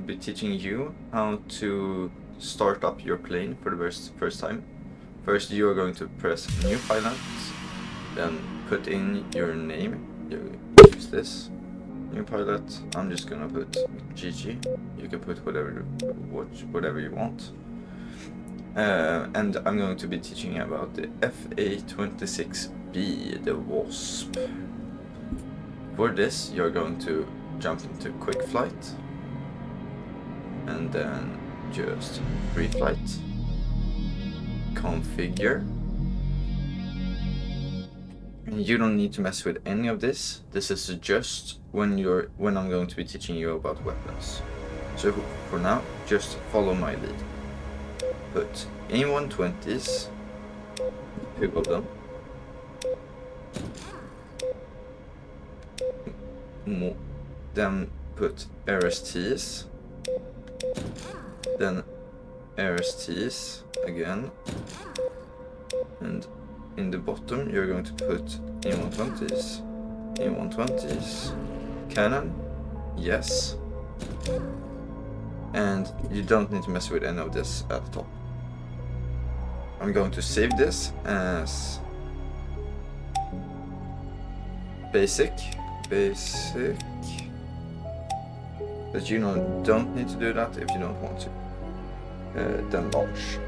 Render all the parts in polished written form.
be teaching you how to start up your plane for the first time. First, you are going to press New Pilot, then put in your name. You use this New Pilot. I'm just gonna put GG. You can put whatever you want. And I'm going to be teaching about the FA-26B, the Wasp. For this, you're going to jump into quick flight, and then just free flight, configure, and you don't need to mess with any of this. This is just when I'm going to be teaching you about weapons. So for now, just follow my lead. Put A120s, 2 of them, then put RSTs, then RSTs again, and in the bottom you're going to put A120s, A120s, cannon, yes, and you don't need to mess with any of this at the top. I'm going to save this as basic, but you don't need to do that if you don't want to. Then launch.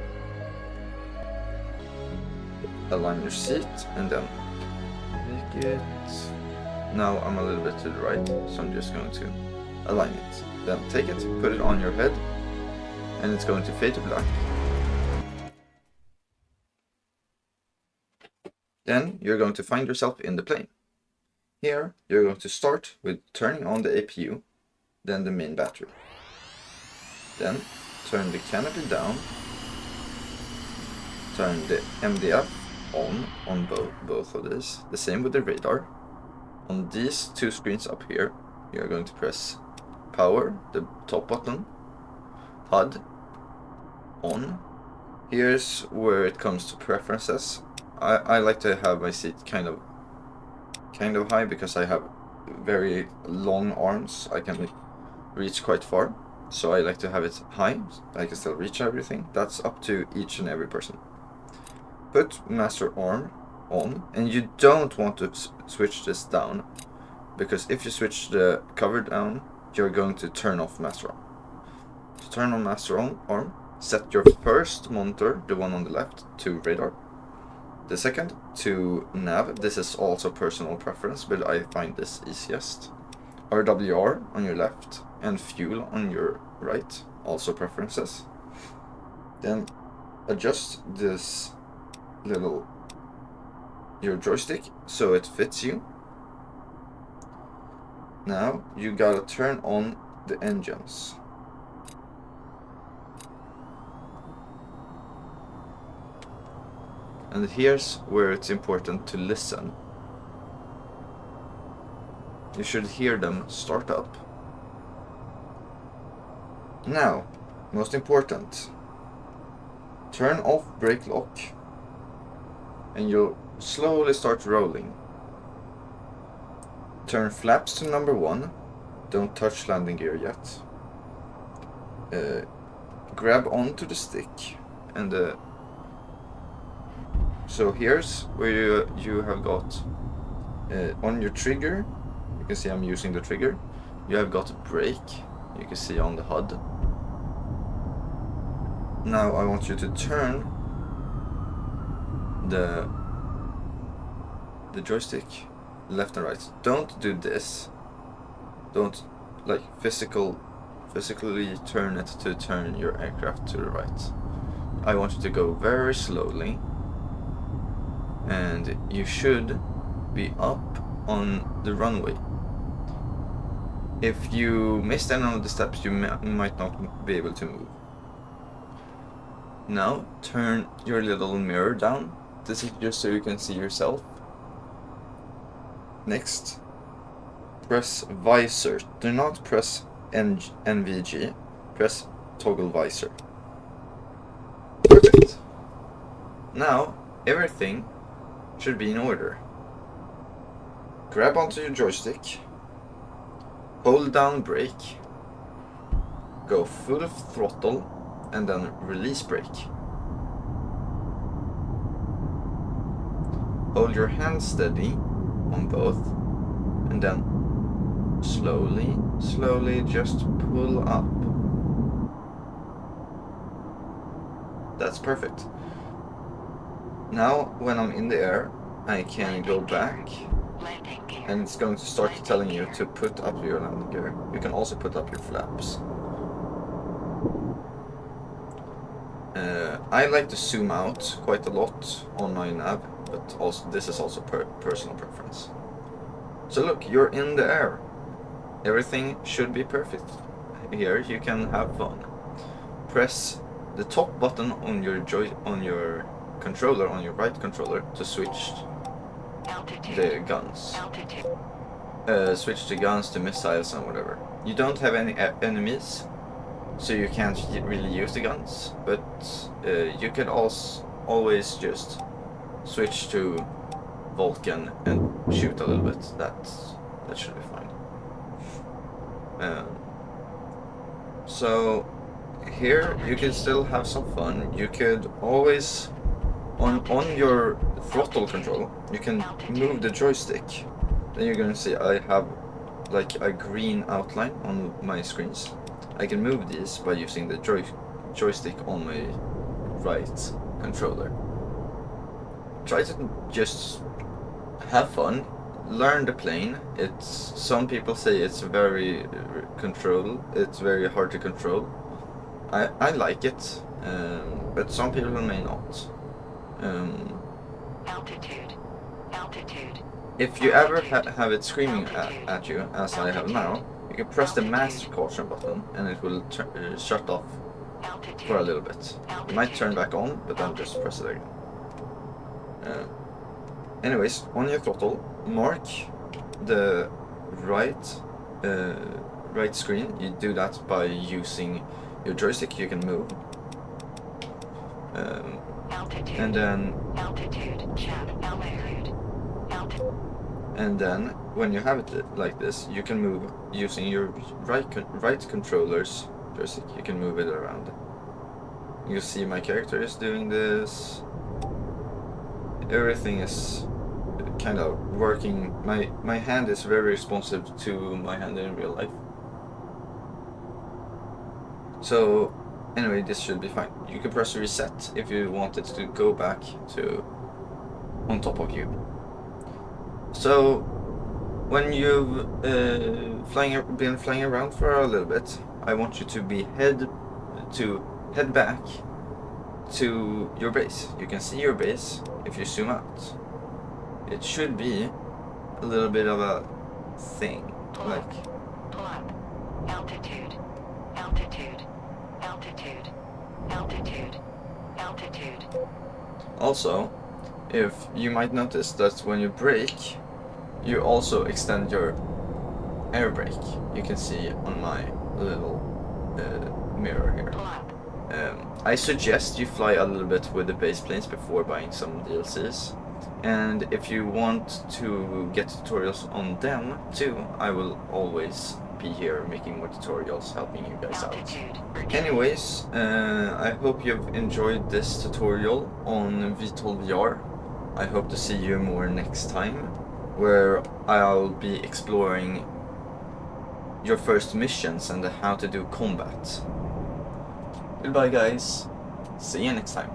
Align your seat and then make it. Now I'm a little bit to the right, so I'm just going to align it. Then take it, put it on your head, and it's going to fade to black. Then you're going to find yourself in the plane. Here you're going to start with turning on the APU, then the main battery. Then turn the canopy down, turn the MDF on both of these. The same with the radar. On these 2 screens up here, you're going to press power, the top button, HUD, on. Here's where it comes to preferences. I like to have my seat kind of high because I have very long arms. I can reach quite far, so I like to have it high so I can still reach everything. That's up to each and every person. Put master arm on, and you don't want to switch this down, because if you switch the cover down, you're going to turn off master arm. To turn on master arm, set your first monitor, the one on the left, to radar. The second to nav. This is also personal preference, but I find this easiest. RWR on your left and fuel on your right, also preferences. Then adjust this your joystick so it fits you. Now you gotta turn on the engines. And here's where it's important to listen. You should hear them start up. Now, most important, turn off brake lock, and you'll slowly start rolling. Turn flaps to number 1. Don't touch landing gear yet. Grab onto the stick, and so here's where you have got on your trigger. You can see I'm using the trigger. You have got brake. You can see on the HUD. Now I want you to turn the joystick left and right. Don't do this. Don't like physically turn it to turn your aircraft to the right. I want you to go very slowly, and you should be up on the runway. If you missed any of the steps, you might not be able to move. Now turn your little mirror down. This is just so you can see yourself. Next, press visor. Do not press NVG. Press toggle visor. Perfect. Now everything should be in order. Grab onto your joystick, hold down brake, go full throttle and then release brake. Hold your hand steady on both and then slowly just pull up. That's perfect. Now when I'm in the air, I can go back and it's going to start telling you to put up your landing gear. You can also put up your flaps. I like to zoom out quite a lot on my nav, but also this is also personal preference. So look, you're in the air. Everything should be perfect. Here you can have fun. Press the top button on your controller, on your right controller, to switch the guns. Switch the guns to missiles and whatever. You don't have any enemies, so you can't really use the guns, but you can always just switch to Vulcan and shoot a little bit. That should be fine. So here you can still have some fun. You could always on your throttle control, you can move the joystick. Then you're gonna see I have like a green outline on my screens. I can move these by using the joystick on my right controller. Try to just have fun, learn the plane. Some people say it's very it's very hard to control. I like it, but some people may not. Altitude. If you ever have it screaming at you, as I have now, you can press the master caution button and it will shut off for a little bit. It might turn back on, but then just press it again. Anyways, on your throttle, mark the right screen. You do that by using your joystick. You can move. And then when you have it like this, you can move using your right controller's joystick. You can move it around. You see my character is doing this. Everything is kind of working. My hand is very responsive to my hand in real life. So anyway, this should be fine. You can press reset if you want it to go back to on top of you. So when you've been flying around for a little bit, I want you to head back to your base. You can see your base if you zoom out. It should be a little bit of a thing, like Pull up. Altitude. Also, if you might notice that when you brake, you also extend your air brake. You can see on my little mirror here. I suggest you fly a little bit with the base planes before buying some DLCs. And if you want to get tutorials on them too, I will always be here making more tutorials, helping you guys out. Anyways, I hope you've enjoyed this tutorial on VtolVR. I hope to see you more next time, where I'll be exploring your first missions and how to do combat. Goodbye guys, see you next time.